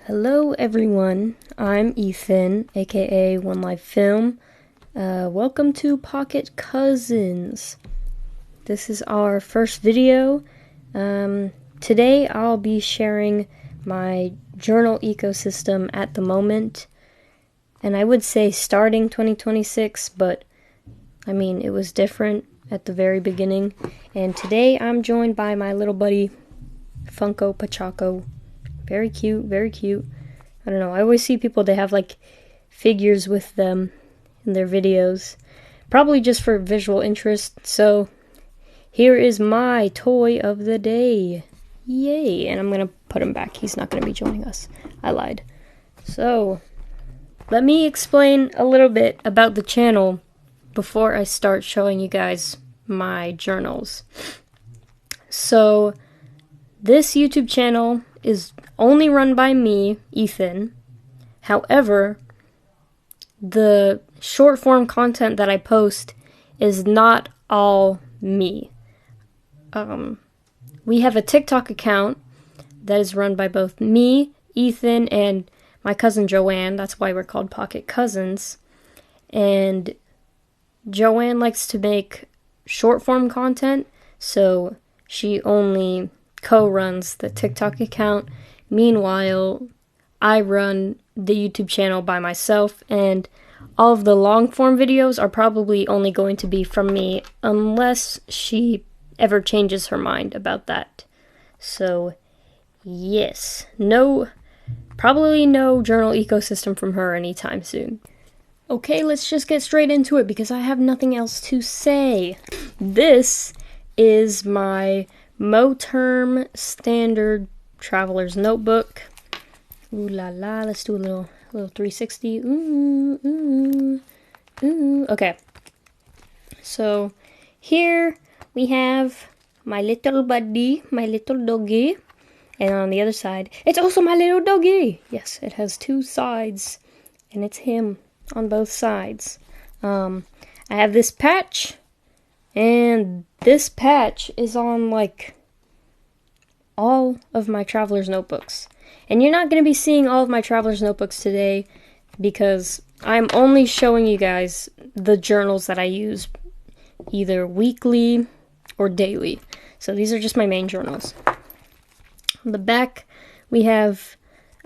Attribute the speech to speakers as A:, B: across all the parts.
A: Hello everyone, I'm Ethan, aka One Life Film. Welcome to Pocket Cousins. This is our first video. Today I'll be sharing my journal ecosystem at the moment. And I would say starting 2026, but I mean it was different at the very beginning. And today I'm joined by my little buddy, Funko Pachaco. Very cute, very cute. I don't know, I always see people, they have like figures with them in their videos. Probably just for visual interest, so here is my toy of the day. Yay! And I'm gonna put him back, he's not gonna be joining us. I lied. So, let me explain a little bit about the channel before I start showing you guys my journals. So, this YouTube channel is only run by me, Ethan. However, the short form content that I post is not all me. We have a TikTok account that is run by both me, Ethan, and my cousin Joanne. That's why we're called Pocket Cousins. And Joanne likes to make short form content, so she only co-runs the TikTok account. Meanwhile, I run the YouTube channel by myself, and all of the long form videos are probably only going to be from me unless she ever changes her mind about that. So, yes, probably no journal ecosystem from her anytime soon. Okay, let's just get straight into it because I have nothing else to say. This is my Moterm Standard Traveler's Notebook. Ooh la la, let's do a little 360. Ooh, ooh, ooh. Okay. So, here we have my little buddy, my little doggy. And on the other side, it's also my little doggy. Yes, it has two sides. And it's him on both sides. I have this patch. And this patch is on, like, all of my Traveler's Notebooks. And you're not going to be seeing all of my Traveler's Notebooks today because I'm only showing you guys the journals that I use either weekly or daily. So these are just my main journals. On the back, we have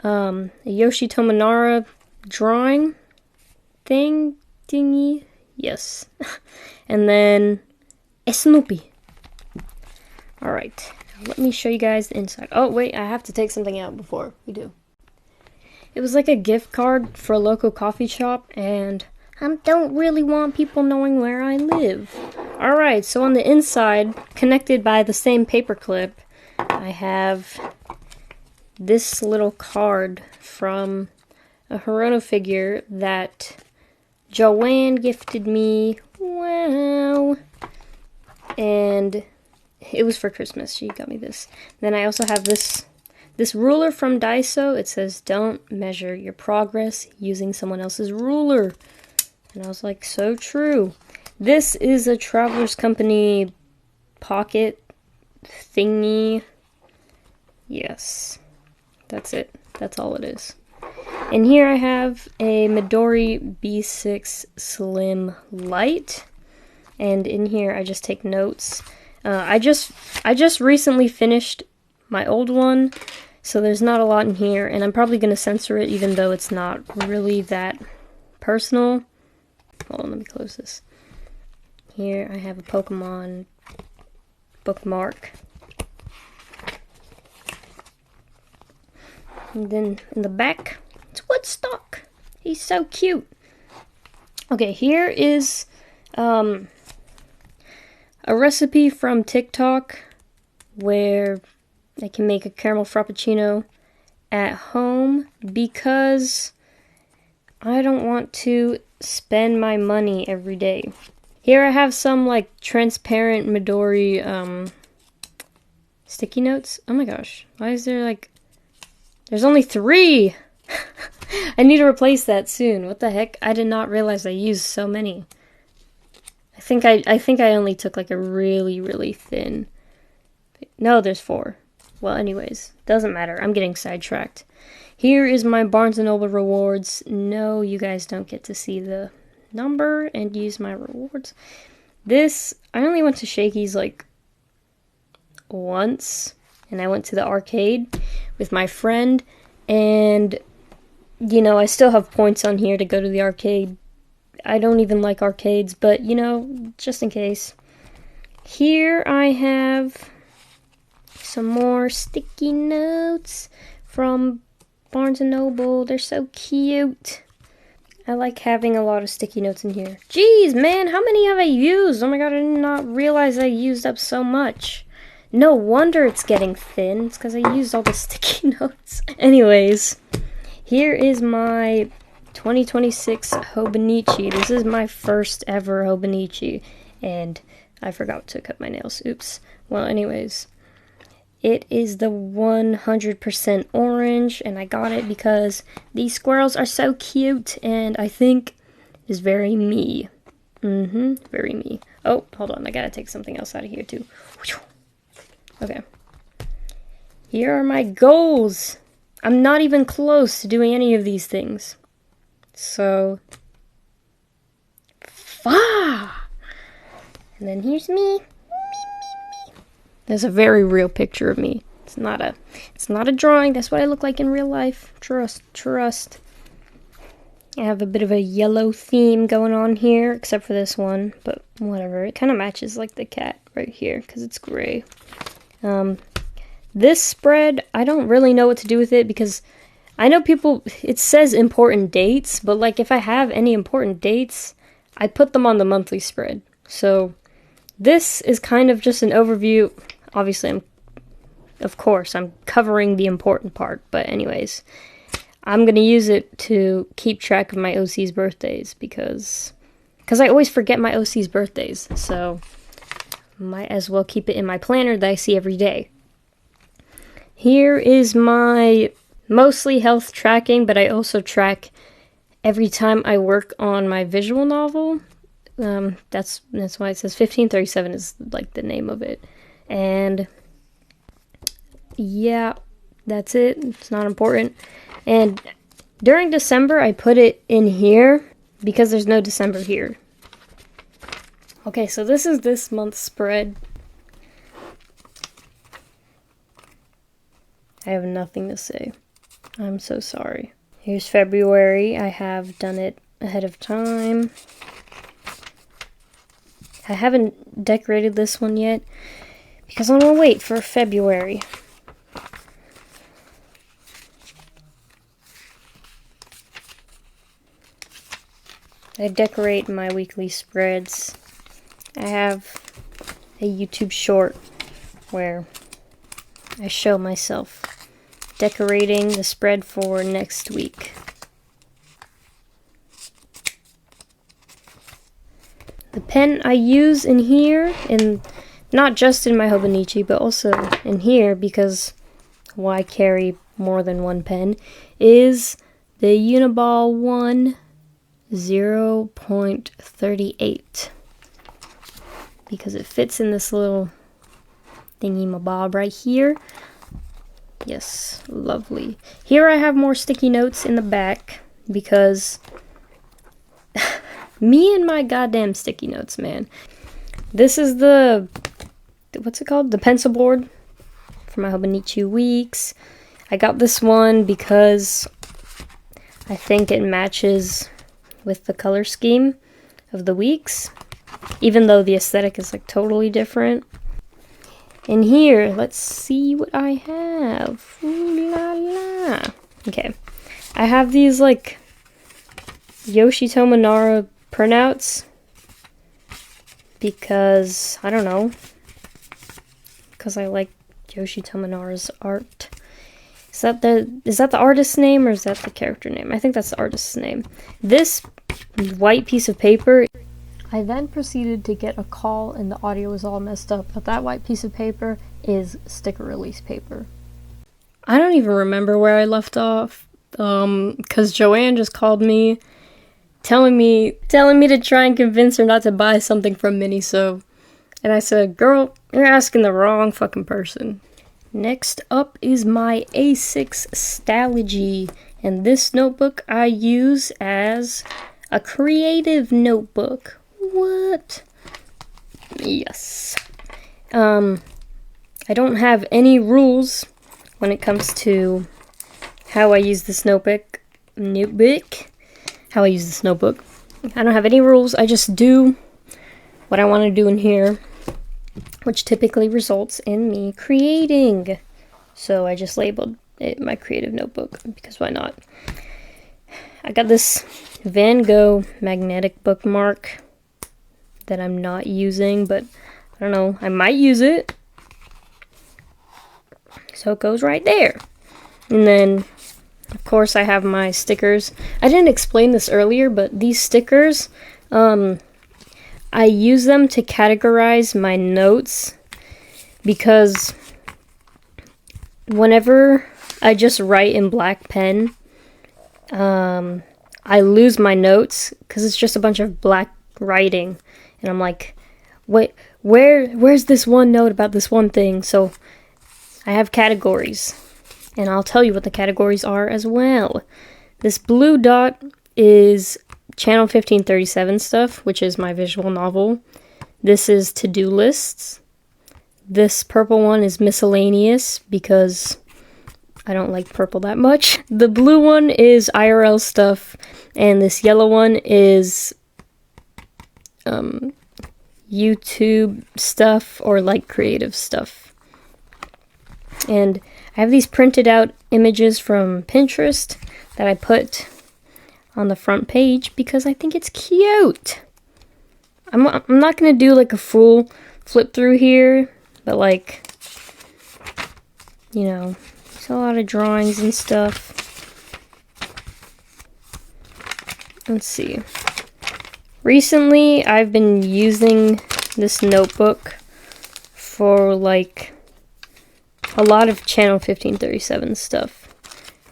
A: a Yoshi Tomonara drawing thingy. Yes. And then a Snoopy. Alright, let me show you guys the inside. Oh, wait, I have to take something out before we do. It was like a gift card for a local coffee shop, and I don't really want people knowing where I live. Alright, so on the inside, connected by the same paper clip, I have this little card from a Hirono figure that Joanne gifted me. Wow! And it was for Christmas. She got me this. Then I also have this ruler from Daiso. It says, "Don't measure your progress using someone else's ruler." And I was like, so true. This is a Traveler's Company pocket thingy. Yes. That's it. That's all it is. And here I have a Midori B6 Slim Light. And in here, I just take notes. I just recently finished my old one, so there's not a lot in here, and I'm probably going to censor it, even though it's not really that personal. Hold on, let me close this. Here, I have a Pokemon bookmark. And then in the back, it's Woodstock. He's so cute. Okay, here is a recipe from TikTok where I can make a caramel frappuccino at home because I don't want to spend my money every day. Here I have some like transparent Midori sticky notes. Oh my gosh, why is there like, there's only 3! I need to replace that soon. What the heck? I did not realize I used so many. I think I only took like a really, really thin. No, there's 4. Well, anyways, doesn't matter. I'm getting sidetracked. Here is my Barnes & Noble rewards. No, you guys don't get to see the number and use my rewards. This, I only went to Shakey's like once, and I went to the arcade with my friend, and you know, I still have points on here to go to the arcade. I don't even like arcades, but you know, just in case. Here I have some more sticky notes from Barnes & Noble. They're so cute. I like having a lot of sticky notes in here. Jeez, man, how many have I used? Oh my god, I did not realize I used up so much. No wonder it's getting thin. It's because I used all the sticky notes. Anyways, here is my 2026 Hobonichi. This is my first ever Hobonichi, and I forgot to cut my nails. Oops. Well, anyways, it is the 100% orange, and I got it because these squirrels are so cute, and I think is very me. Very me. Oh, hold on. I gotta take something else out of here, too. Okay. Here are my goals. I'm not even close to doing any of these things. So, and then here's me. There's a very real picture of me. It's not a drawing. That's what I look like in real life. Trust. I have a bit of a yellow theme going on here, except for this one, but whatever. It kind of matches like the cat right here because it's gray. This spread, I don't really know what to do with it because I know people, it says important dates, but like if I have any important dates, I put them on the monthly spread. So this is kind of just an overview. Obviously, of course, I'm covering the important part, but anyways, I'm going to use it to keep track of my OC's birthdays because I always forget my OC's birthdays, so might as well keep it in my planner that I see every day. Here is my mostly health tracking, but I also track every time I work on my visual novel. That's why it says 1537 is like the name of it. And yeah, that's it. It's not important. And during December, I put it in here because there's no December here. Okay, so this is this month's spread. I have nothing to say. I'm so sorry. Here's February. I have done it ahead of time. I haven't decorated this one yet because I'm gonna wait for February. I decorate my weekly spreads. I have a YouTube short where I show myself decorating the spread for next week. The pen I use in here, and not just in my Hobonichi, but also in here, because why carry more than one pen, is the Uniball 1 0.38. Because it fits in this little thingy-mabob right here. Yes, lovely. Here I have more sticky notes in the back because me and my goddamn sticky notes, man. This is the, what's it called? The pencil board for my Hobonichi weeks. I got this one because I think it matches with the color scheme of the weeks, even though the aesthetic is like totally different. And here, let's see what I have. Ooh la la. Okay. I have these like Yoshi Tomonara printouts because, I don't know, because I like Yoshi Tomonara's art. Is that the artist's name or is that the character name? I think that's the artist's name. This white piece of paper, I then proceeded to get a call and the audio was all messed up, but that white piece of paper is sticker release paper. I don't even remember where I left off, because Joanne just called me, telling me to try and convince her not to buy something from Miniso, and I said, girl, you're asking the wrong fucking person. Next up is my A6 Stalogy, and this notebook I use as a creative notebook. What? Yes. I don't have any rules when it comes to how I use this notebook. How I use this notebook. I don't have any rules. I just do what I want to do in here, which typically results in me creating. So I just labeled it my creative notebook because why not? I got this Van Gogh magnetic bookmark that I'm not using, but I don't know, I might use it. So it goes right there. And then, of course, I have my stickers. I didn't explain this earlier, but these stickers, I use them to categorize my notes because whenever I just write in black pen, I lose my notes because it's just a bunch of black writing. And I'm like, wait, where's this one note about this one thing? So I have categories, and I'll tell you what the categories are as well. This blue dot is Channel 1537 stuff, which is my visual novel. This is to-do lists. This purple one is miscellaneous because I don't like purple that much. The blue one is IRL stuff, and this yellow one is YouTube stuff or like creative stuff. And I have these printed out images from Pinterest that I put on the front page because I think it's cute. I'm not gonna do like a full flip through here, but like, you know, there's a lot of drawings and stuff. Let's see. Recently, I've been using this notebook for like a lot of Channel 1537 stuff.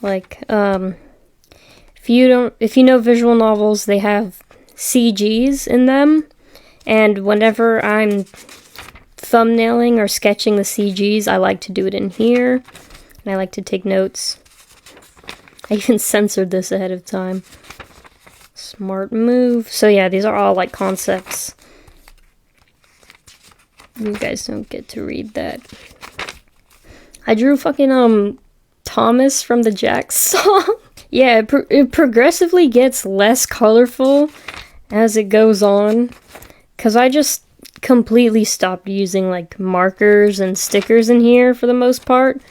A: Like, if you know visual novels, they have CGs in them, and whenever I'm thumbnailing or sketching the CGs, I like to do it in here, and I like to take notes. I even censored this ahead of time. Smart move. So yeah, these are all like concepts. You guys don't get to read that. I drew fucking Thomas from the Jax song. Yeah, it progressively gets less colorful as it goes on, because I just completely stopped using like markers and stickers in here for the most part,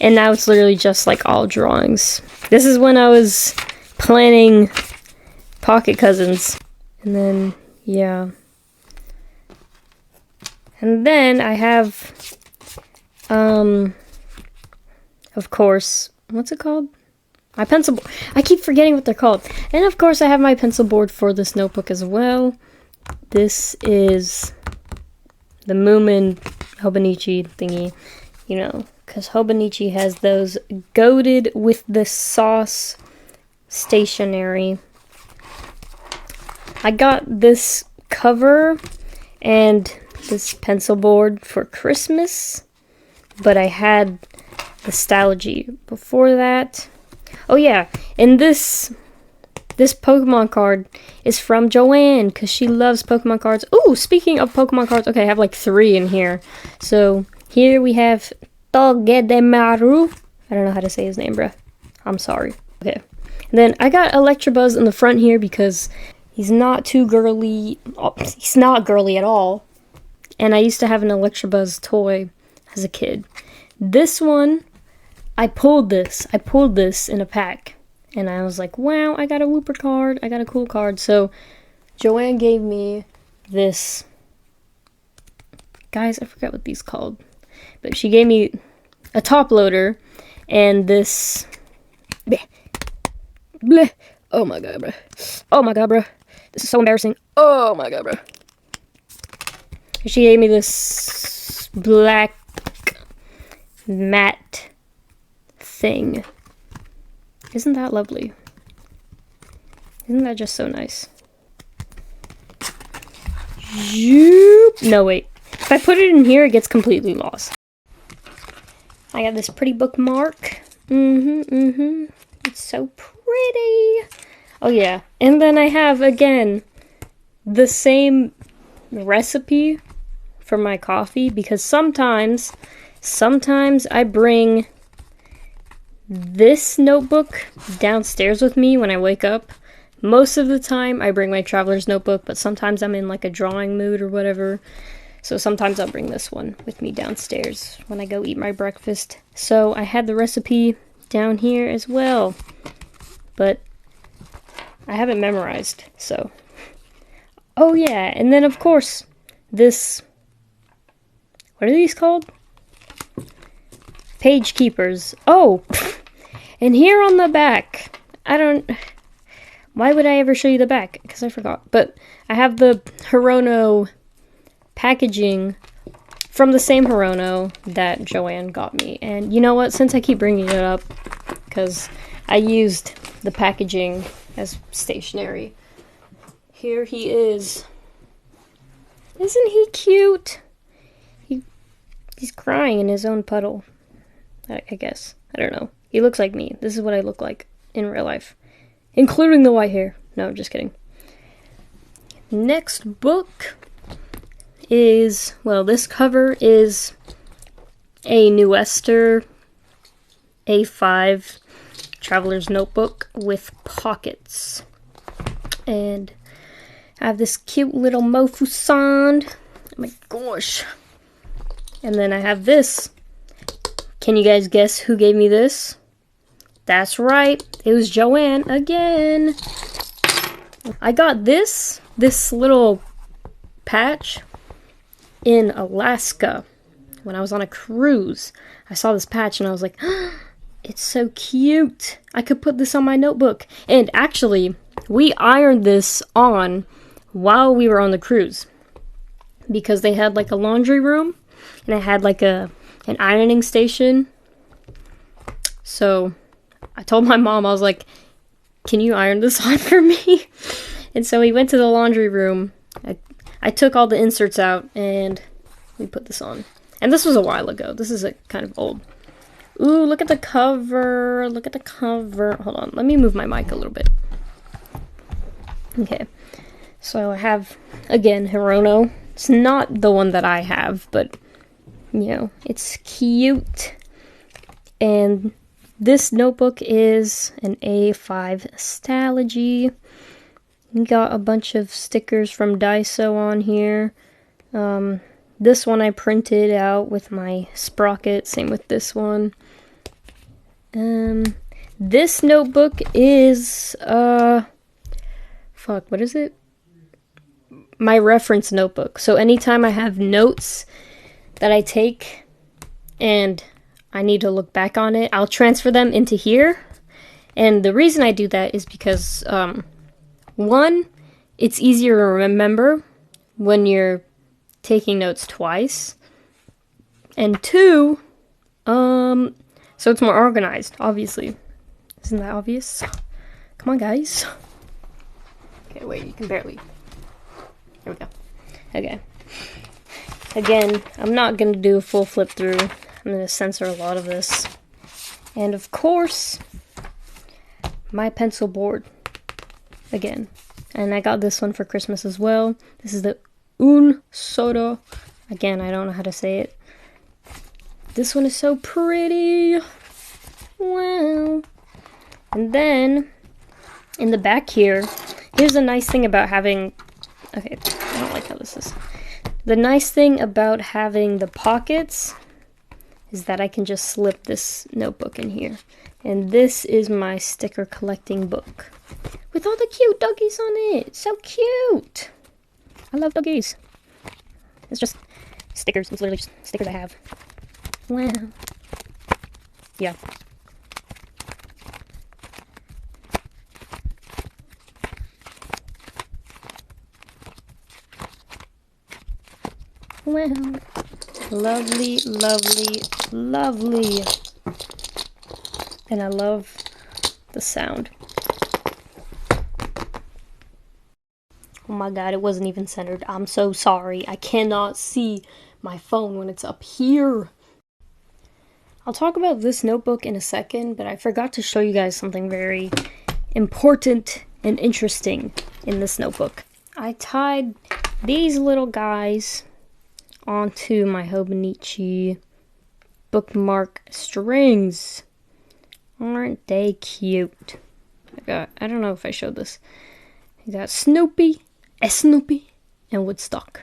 A: and now it's literally just like all drawings. This is when I was planning Pocket Cousins. And then, yeah. And then I have, of course, what's it called? My pencil board. I keep forgetting what they're called. And of course I have my pencil board for this notebook as well. This is the Moomin Hobonichi thingy, you know, because Hobonichi has those goated with the sauce stationery. I got this cover and this pencil board for Christmas, but I had the Stalogy before that. Oh yeah, and this Pokemon card is from Joanne, because she loves Pokemon cards. Ooh, speaking of Pokemon cards, okay, I have like 3 in here. So here we have Togedemaru. I don't know how to say his name, bruh. I'm sorry. Okay. And then I got Electabuzz in the front here because he's not too girly. Oh, he's not girly at all. And I used to have an Electabuzz toy as a kid. This one, I pulled this in a pack. And I was like, wow, I got a Wooper card. I got a cool card. So Joanne gave me this. Guys, I forgot what these called. But she gave me a top loader and this. Bleh. Bleh. Oh my god, bro. Oh my god, bro. This is so embarrassing. Oh my god, bro. She gave me this black matte thing. Isn't that lovely? Isn't that just so nice? No, wait. If I put it in here, it gets completely lost. I got this pretty bookmark. It's so pretty. Oh yeah, and then I have, again, the same recipe for my coffee, because sometimes I bring this notebook downstairs with me when I wake up. Most of the time I bring my traveler's notebook, but sometimes I'm in like a drawing mood or whatever. So sometimes I'll bring this one with me downstairs when I go eat my breakfast. So I had the recipe down here as well, but I haven't memorized, so. Oh yeah, and then of course, this, what are these called? Page keepers. Oh, and here on the back, why would I ever show you the back? Because I forgot. But I have the Hirono packaging from the same Hirono that Joanne got me. And you know what? Since I keep bringing it up, because I used the packaging as stationery, here he is. Isn't he cute? He's crying in his own puddle, I guess. I don't know. He looks like me. This is what I look like in real life, including the white hair. No, I'm just kidding. Next book is, well, this cover is a Nuestor A5 Traveler's Notebook with pockets. And I have this cute little Mofu-san. Oh my gosh. And then I have this. Can you guys guess who gave me this? That's right. It was Joanne again. I got this little patch in Alaska when I was on a cruise. I saw this patch and I was like, it's so cute. I could put this on my notebook. And actually, we ironed this on while we were on the cruise, because they had like a laundry room and it had like an ironing station. So I told my mom, I was like, can you iron this on for me? And so we went to the laundry room. I took all the inserts out and we put this on. And this was a while ago. This is kind of old. Ooh, look at the cover. Look at the cover. Hold on. Let me move my mic a little bit. Okay. So I have, again, Hirono. It's not the one that I have, but, you know, it's cute. And this notebook is an A5 Stalogy. Got a bunch of stickers from Daiso on here. This one I printed out with my sprocket. Same with this one. This notebook is, what is it? My reference notebook. So anytime I have notes that I take and I need to look back on it, I'll transfer them into here. And the reason I do that is because, one, it's easier to remember when you're taking notes twice. And two, so it's more organized, obviously. Isn't that obvious? Come on, guys. Okay, wait, you can barely. There we go. Okay. Again, I'm not going to do a full flip through. I'm going to censor a lot of this. And of course, my pencil board. Again. And I got this one for Christmas as well. This is the Un Soro. Again, I don't know how to say it. This one is so pretty. Wow. And then, in the back here, here's a nice thing about having... Okay, I don't like how this is. The nice thing about having the pockets is that I can just slip this notebook in here. And this is my sticker collecting book with all the cute doggies on it. So cute. I love doggies. It's just stickers. It's literally just stickers I have. Wow. Yeah. Wow. Lovely, lovely, lovely. And I love the sound. Oh my god, it wasn't even centered. I'm so sorry. I cannot see my phone when it's up here. I'll talk about this notebook in a second, but I forgot to show you guys something very important and interesting in this notebook. I tied these little guys onto my Hobonichi bookmark strings. Aren't they cute? I don't know if I showed this. I got Snoopy, Snoopy, and Woodstock.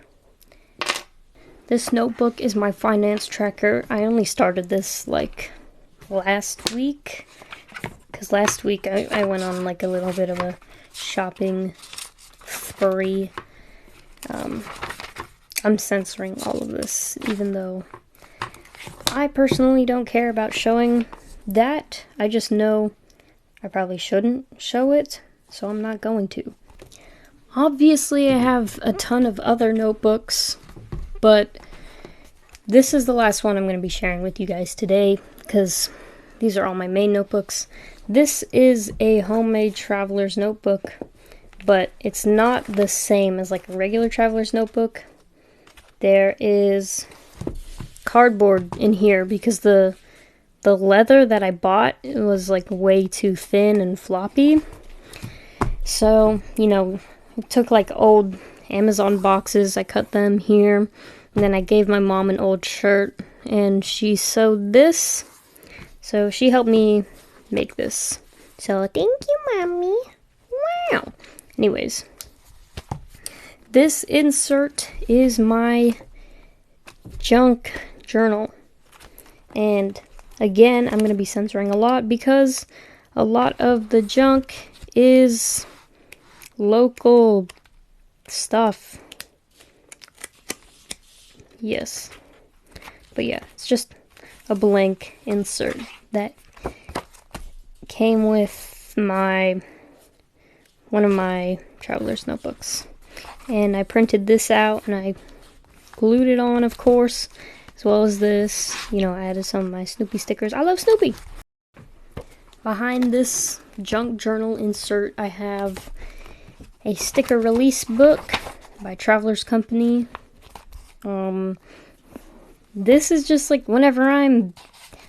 A: This notebook is my finance tracker. I only started this like last week, because last week I went on like a little bit of a shopping spree. I'm censoring all of this, even though I personally don't care about showing that. I just know I probably shouldn't show it, so I'm not going to. Obviously, I have a ton of other notebooks, but this is the last one I'm going to be sharing with you guys today, because these are all my main notebooks. This is a homemade traveler's notebook, but it's not the same as like a regular traveler's notebook. There is cardboard in here because the leather that I bought was like way too thin and floppy. So, you know, I took like old Amazon boxes, I cut them here, and then I gave my mom an old shirt, and she sewed this. So she helped me make this. So thank you, Mommy. Wow. Anyways, this insert is my junk journal. And again, I'm going to be censoring a lot because a lot of the junk is local stuff. Yes. But yeah, it's just a blank insert that came with one of my traveler's notebooks. And I printed this out and I glued it on, of course, as well as this. You know, I added some of my Snoopy stickers. I love Snoopy! Behind this junk journal insert, I have a sticker release book by Travelers Company. This is just like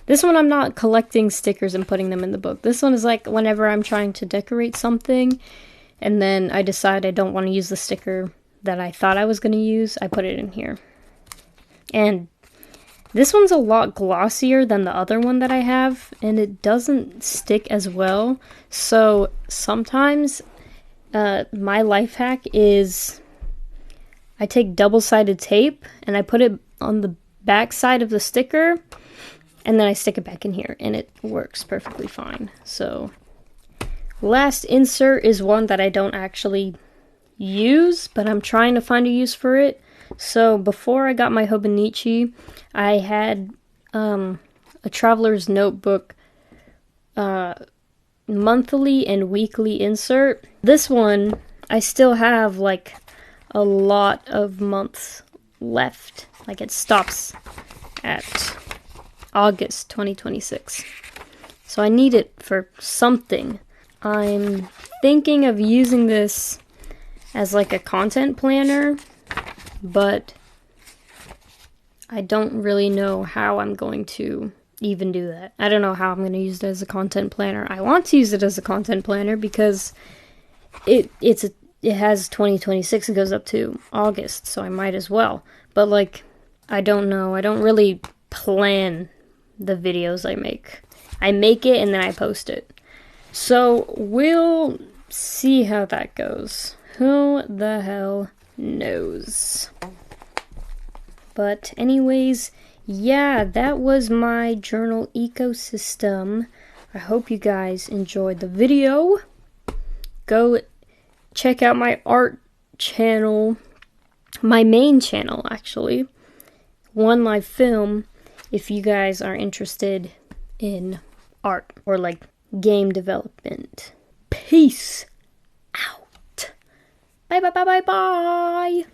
A: this one I'm not collecting stickers and putting them in the book. This one is like whenever I'm trying to decorate something and then I decide I don't want to use the sticker that I thought I was going to use, I put it in here. And this one's a lot glossier than the other one that I have, and it doesn't stick as well. So sometimes my life hack is I take double-sided tape and I put it on the back side of the sticker, and then I stick it back in here, and it works perfectly fine. So last insert is one that I don't actually use, but I'm trying to find a use for it. So before I got my Hobonichi, I had a traveler's notebook monthly and weekly insert. This one, I still have like a lot of months left. Like it stops at August 2026. So I need it for something. I'm thinking of using this as like a content planner, but I don't really know how I'm going to even do that. I don't know how I'm going to use it as a content planner. I want to use it as a content planner because it has 2026, it goes up to August, so I might as well. But like, I don't know. I don't really plan the videos I make. I make it and then I post it. So we'll see how that goes. Who the hell knows? But anyways, yeah, that was my journal ecosystem. I hope you guys enjoyed the video. Go check out my art channel, my main channel actually, One Live Film, if you guys are interested in art or like game development. Peace out. Bye bye bye bye bye.